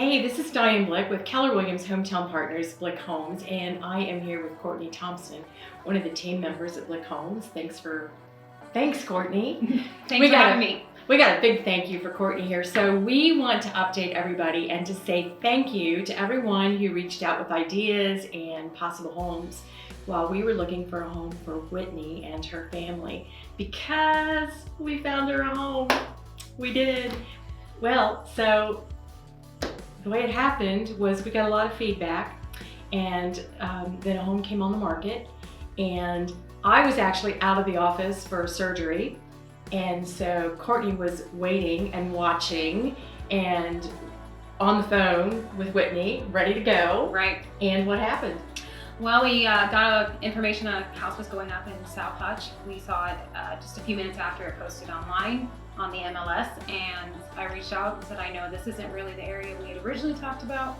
Hey, this is Diane Blick with Keller Williams Hometown Partners, Blick Homes, and I am here with Courtney Thompson, one of the team members at Blick Homes. Thanks, Courtney. Thanks for having me. We got a big thank you for Courtney here. So we want to update everybody and to say thank you to everyone who reached out with ideas and possible homes while we were looking for a home for Whitney and her family, because we found her a home. We did. Well, so the way it happened was we got a lot of feedback, and then a home came on the market, and I was actually out of the office for surgery, and so Courtney was waiting and watching and on the phone with Whitney, ready to go. Right. And what happened? Well, we got information a house was going up in South Hutch. We saw it just a few minutes after it posted online on the MLS, and I reached out and said, I know this isn't really the area we had originally talked about,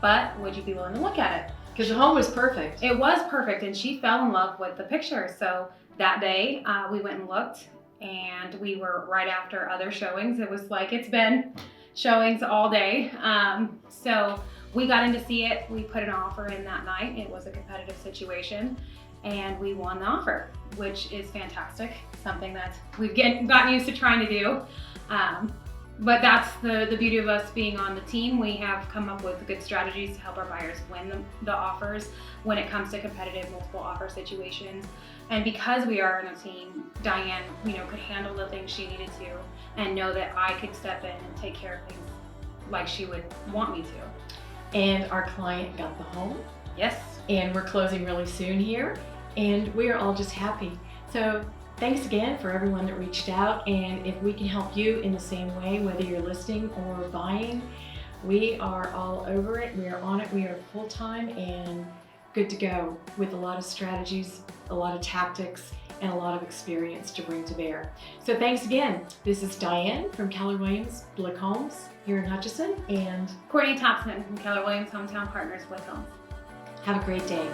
but would you be willing to look at it? Because the home was perfect. It was perfect, and she fell in love with the picture. So that day we went and looked, and we were right after other showings. It was like it's been showings all day. So we got in to see it. We put an offer in that night. It was a competitive situation, and we won the offer, which is fantastic. Something that we've gotten used to trying to do. But that's the beauty of us being on the team. We have come up with good strategies to help our buyers win the offers when it comes to competitive multiple offer situations. And because we are in a team, Diane, could handle the things she needed to, and know that I could step in and take care of things like she would want me to. And our client got the home. Yes. And we're closing really soon here, and we are all just happy. So thanks again for everyone that reached out, and if we can help you in the same way, whether you're listing or buying, we are all over it. We are on it. We are full-time and good to go with a lot of strategies, a lot of tactics, and a lot of experience to bring to bear. So thanks again. This is Diane from Keller Williams Blick Homes here in Hutchinson, and Courtney Thompson from Keller Williams Hometown Partners, Blick Homes. Have a great day.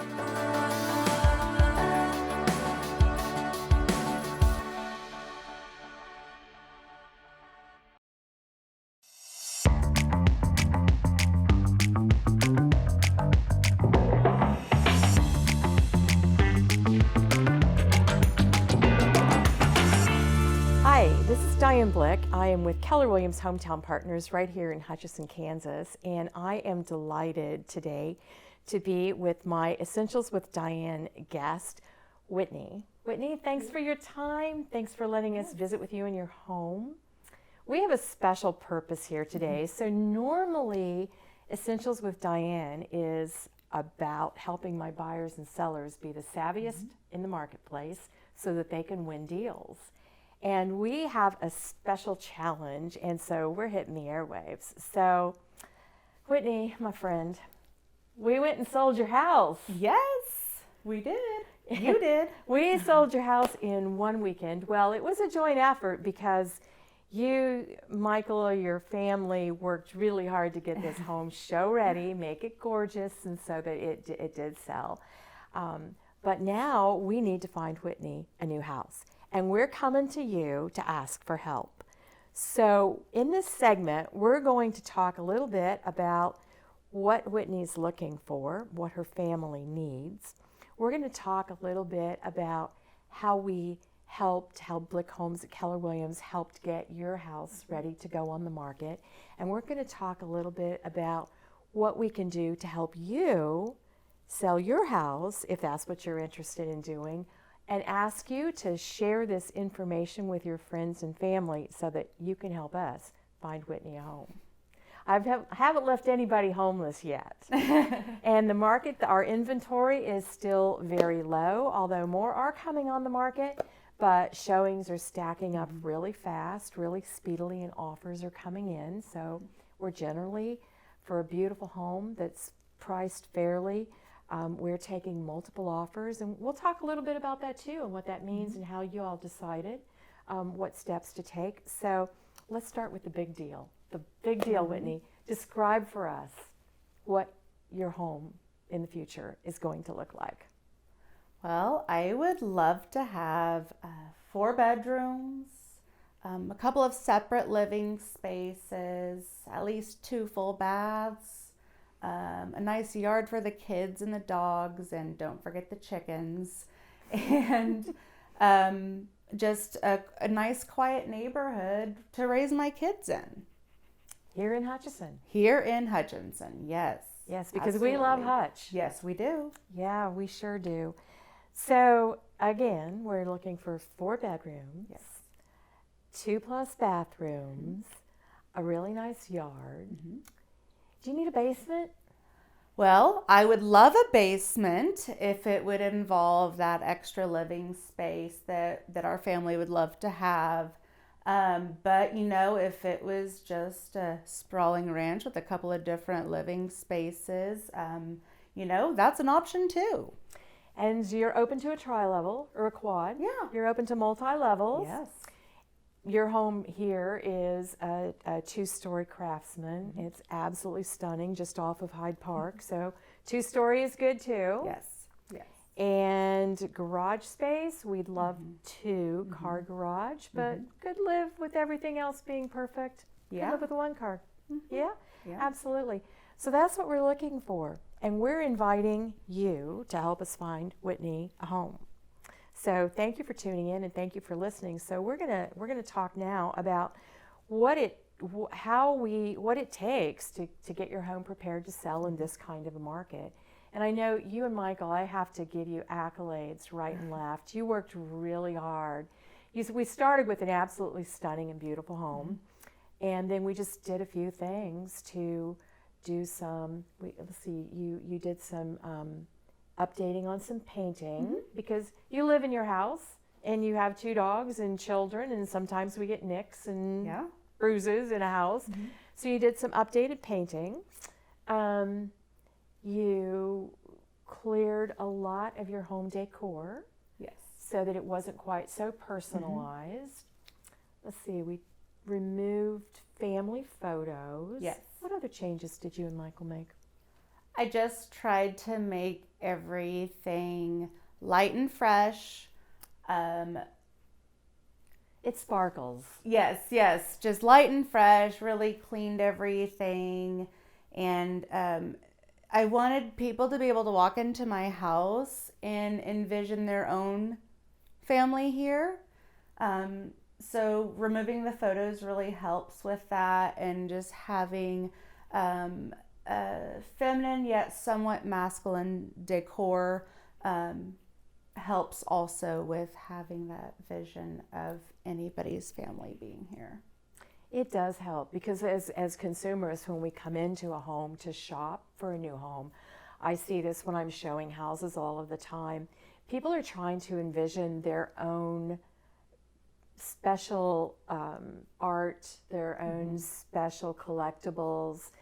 Hi, this is Diane Blick. I am with Keller Williams Hometown Partners right here in Hutchinson, Kansas, and I am delighted today to be with my Essentials with Diane guest, Whitney. Whitney, thanks for your time. Thanks for letting us visit with you in your home. We have a special purpose here today. So normally, Essentials with Diane is about helping my buyers and sellers be the savviest in the marketplace so that they can win deals. And we have a special challenge, and so we're hitting the airwaves. So, Whitney, my friend, we went and sold your house. Yes, we did. You did. We sold your house in one weekend. Well, it was a joint effort because you, Michael, your family worked really hard to get this home show ready, make it gorgeous, and so that it did sell. But now we need to find Whitney a new house. And we're coming to you to ask for help. So in this segment, we're going to talk a little bit about what Whitney's looking for, what her family needs. We're going to talk a little bit about how Blick Homes at Keller Williams helped get your house ready to go on the market. And we're going to talk a little bit about what we can do to help you sell your house, if that's what you're interested in doing, and ask you to share this information with your friends and family so that you can help us find Whitney a home. I haven't left anybody homeless yet. And the market, our inventory is still very low, although more are coming on the market, but showings are stacking up really fast, really speedily, and offers are coming in. So we're generally, for a beautiful home that's priced fairly, we're taking multiple offers, and we'll talk a little bit about that too, and what that means and how you all decided what steps to take. So let's start with the big deal. The big deal, Whitney. Describe for us what your home in the future is going to look like. Well, I would love to have 4 bedrooms, a couple of separate living spaces, at least 2 full baths, a nice yard for the kids and the dogs, and don't forget the chickens, and just a nice quiet neighborhood to raise my kids in. Here in Hutchinson. Here in Hutchinson, yes. Yes, because we love absolutely. Hutch. Yes, we do. Yeah, we sure do. So again, we're looking for 4 bedrooms, Yes. 2+ bathrooms, a really nice yard. Mm-hmm. Do you need a basement? Well, I would love a basement if it would involve that extra living space that our family would love to have. But, if it was just a sprawling ranch with a couple of different living spaces, that's an option too. And you're open to a tri-level or a quad. Yeah. You're open to multi-levels. Yes. Your home here is a 2-story Craftsman. Mm-hmm. It's absolutely stunning, just off of Hyde Park. So 2-story is good too. Yes. Yes. And garage space, we'd love 2 car garage, but could live with everything else being perfect. Could Yeah. live with 1 car. Yeah, Yeah. absolutely. So that's what we're looking for. And we're inviting you to help us find Whitney a home. So thank you for tuning in and thank you for listening. So we're gonna talk now about what it takes to get your home prepared to sell in this kind of a market. And I know you and Michael, I have to give you accolades right and left. You worked really hard. We started with an absolutely stunning and beautiful home, and then we just did a few things to do some. You did some updating on some painting because you live in your house and you have 2 dogs and children, and sometimes we get nicks and bruises in a house. So you did some updated painting. You cleared a lot of your home decor. Yes. So that it wasn't quite so personalized. Let's see, we removed family photos. Yes. What other changes did you and Michael make? I just tried to make everything light and fresh. It sparkles. Yes. Just light and fresh, really cleaned everything. And I wanted people to be able to walk into my house and envision their own family here. So removing the photos really helps with that, and just having a feminine yet somewhat masculine decor helps also with having that vision of anybody's family being here. It does help because as consumers, when we come into a home to shop for a new home, I see this when I'm showing houses all of the time. People are trying to envision their own special art, their own special collectibles,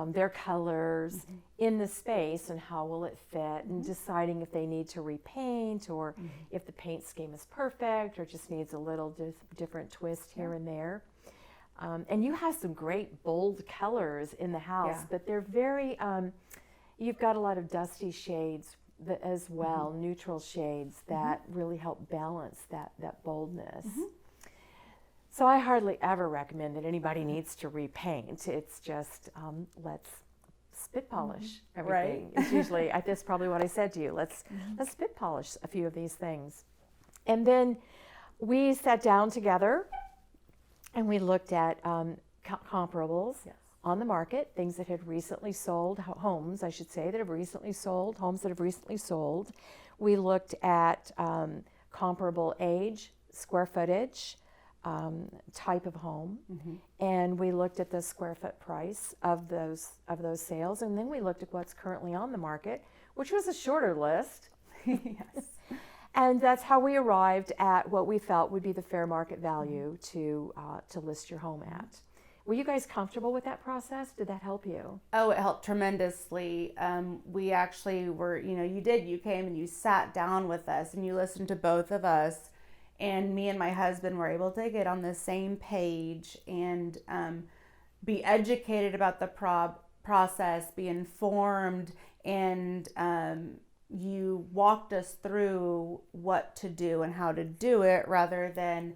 their colors in the space, and how will it fit, and deciding if they need to repaint or if the paint scheme is perfect or just needs a little different twist here and there. And you have some great bold colors in the house, but they're very, you've got a lot of dusty shades as well, neutral shades that really help balance that boldness. So I hardly ever recommend that anybody needs to repaint. It's just, let's spit polish everything. It's usually, that's probably what I said to you. Let's spit polish a few of these things. And then we sat down together and we looked at comparables on the market, things that had recently sold, homes, I should say, that have recently sold, homes that have recently sold. We looked at comparable age, square footage, type of home, and we looked at the square foot price of those sales, and then we looked at what's currently on the market, which was a shorter list. And that's how we arrived at what we felt would be the fair market value to list your home at. Were you guys comfortable with that process? Did that help you? Oh, it helped tremendously. We actually were, you came and you sat down with us and you listened to both of us, and me and my husband were able to get on the same page and be educated about the process, be informed, and you walked us through what to do and how to do it, rather than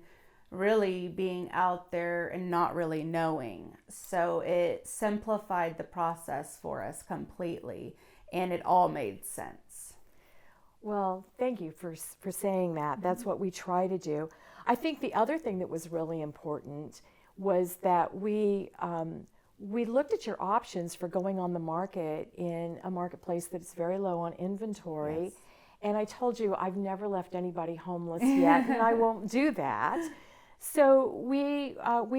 really being out there and not really knowing. So it simplified the process for us completely, and it all made sense. Well, thank you for saying that. That's what we try to do. I think the other thing that was really important was that we looked at your options for going on the market in a marketplace that's very low on inventory. Yes. And I told you I've never left anybody homeless yet, and I won't do that. So we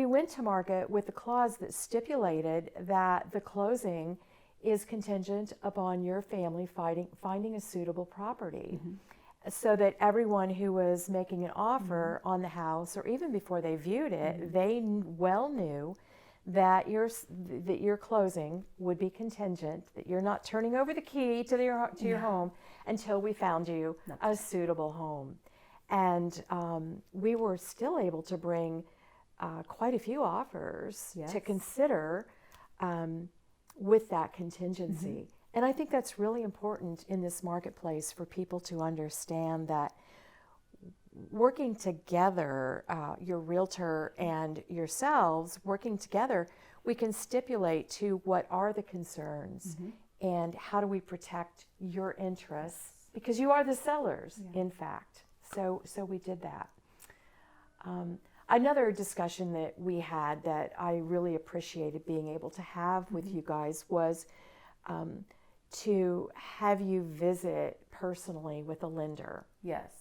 went to market with a clause that stipulated that the closing is contingent upon your family finding a suitable property, so that everyone who was making an offer on the house, or even before they viewed it, they well knew that your closing would be contingent, that you're not turning over the key to your home until we found you a suitable home. And we were still able to bring quite a few offers to consider with that contingency. And I think that's really important in this marketplace for people to understand that working together, your realtor and yourselves working together, we can stipulate to what are the concerns and how do we protect your interests, because you are the sellers, in fact. So we did that. Another discussion that we had that I really appreciated being able to have with you guys was to have you visit personally with a lender. Yes.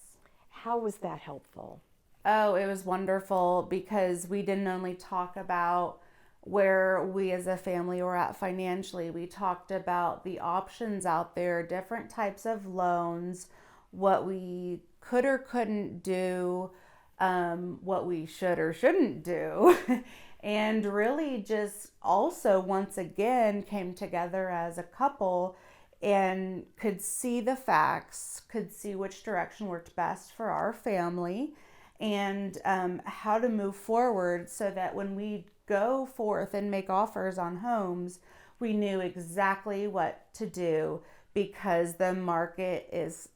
How was that helpful? Oh, it was wonderful, because we didn't only talk about where we as a family were at financially. We talked about the options out there, different types of loans, what we could or couldn't do, what we should or shouldn't do. And really just also once again came together as a couple and could see the facts, could see which direction worked best for our family, and how to move forward so that when we go forth and make offers on homes, we knew exactly what to do, because the market is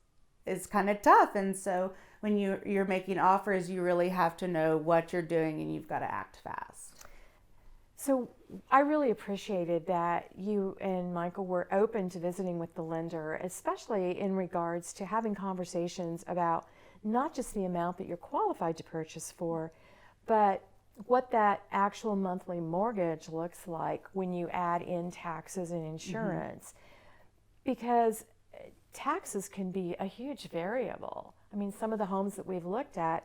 kind of tough. And so when you're making offers, you really have to know what you're doing, and you've got to act fast. So I really appreciated that you and Michael were open to visiting with the lender, especially in regards to having conversations about not just the amount that you're qualified to purchase for, but what that actual monthly mortgage looks like when you add in taxes and insurance. Because taxes can be a huge variable. I mean, some of the homes that we've looked at,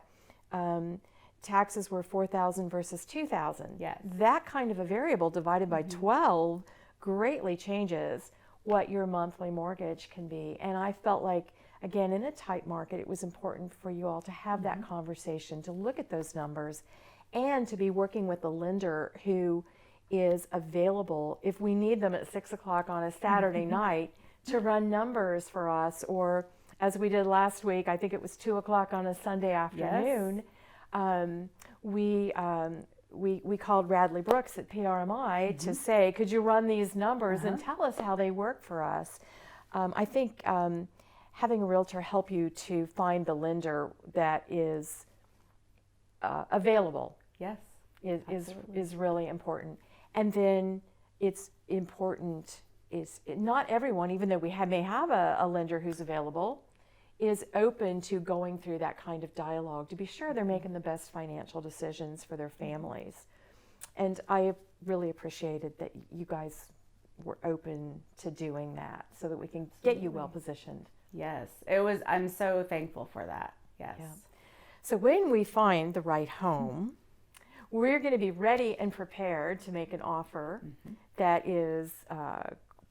taxes were $4,000 versus $2,000. Yes. That kind of a variable divided by 12 greatly changes what your monthly mortgage can be. And I felt like, again, in a tight market, it was important for you all to have that conversation, to look at those numbers, and to be working with a lender who is available if we need them at 6 o'clock on a Saturday night to run numbers for us, or as we did last week, I think it was 2 o'clock on a Sunday afternoon. We called Radley Brooks at PRMI to say, could you run these numbers and tell us how they work for us? I think having a realtor help you to find the lender that is available is really important. And then it's important is not everyone, even though we may have a lender who's available, is open to going through that kind of dialogue to be sure they're making the best financial decisions for their families. And I really appreciated that you guys were open to doing that so that we can get you well positioned. Yes, it was. I'm so thankful for that. Yes. Yeah. So when we find the right home, we're going to be ready and prepared to make an offer that is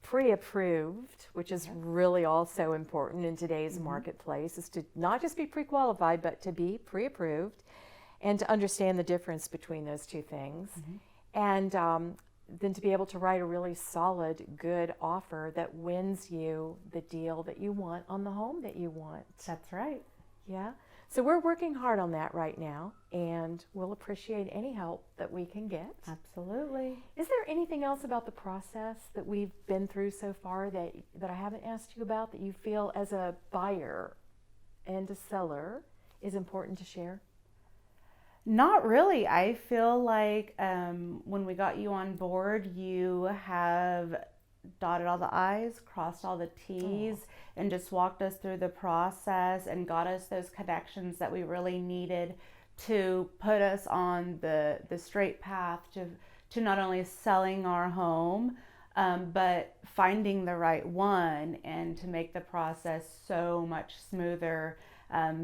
pre-approved, which is really also important in today's marketplace, is to not just be pre-qualified, but to be pre-approved, and to understand the difference between those two things. And then to be able to write a really solid, good offer that wins you the deal that you want on the home that you want. That's right. Yeah. So we're working hard on that right now, and we'll appreciate any help that we can get. Absolutely. Is there anything else about the process that we've been through so far that I haven't asked you about that you feel as a buyer and a seller is important to share? Not really. I feel like when we got you on board, you have dotted all the I's, crossed all the T's, and just walked us through the process and got us those connections that we really needed to put us on the straight path to not only selling our home, but finding the right one, and to make the process so much smoother,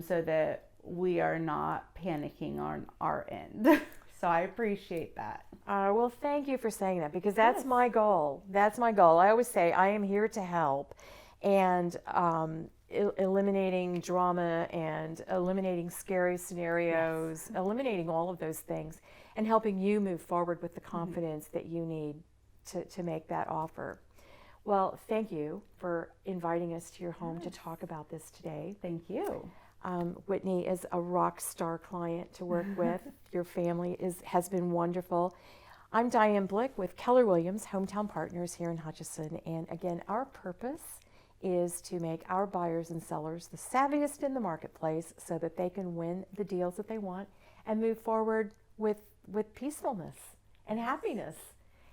so that we are not panicking on our end. So I appreciate that. Well, thank you for saying that, because that's Yes. my goal. That's my goal. I always say I am here to help, and eliminating drama and eliminating scary scenarios, eliminating all of those things, and helping you move forward with the confidence that you need to make that offer. Well, thank you for inviting us to your home to talk about this today. Thank you. Whitney is a rock star client to work with. Your family has been wonderful. I'm Diane Blick with Keller Williams Hometown Partners here in Hutchinson. And again, our purpose is to make our buyers and sellers the savviest in the marketplace so that they can win the deals that they want and move forward with peacefulness and happiness.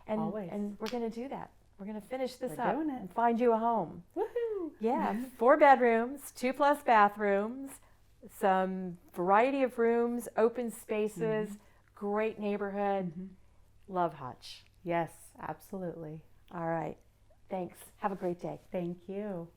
And, Always. and we're going to do that. We're going to finish this We're up doing it. and find you a home. Woohoo! Yeah, 4 bedrooms, 2+ bathrooms, some variety of rooms, open spaces, great neighborhood. Love Hutch. Yes, absolutely. All right. Thanks. Have a great day. Thank you.